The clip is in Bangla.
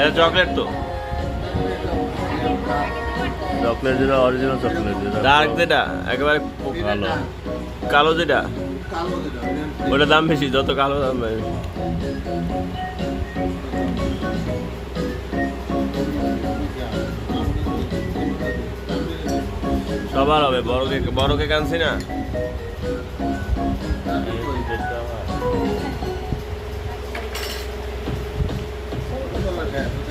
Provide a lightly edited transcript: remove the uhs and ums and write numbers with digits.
এটা চকলেট তো, চকলেট যেটা অরিজিনাল চকলেট যেটা ডার্ক যেটা একেবারে ভালো। কালো যেটা কালো যেটা ওটা দাম বেশি, যত কালো দাম বেশি। সবার হবে, বড় কেক আনছি না। হ্যাঁ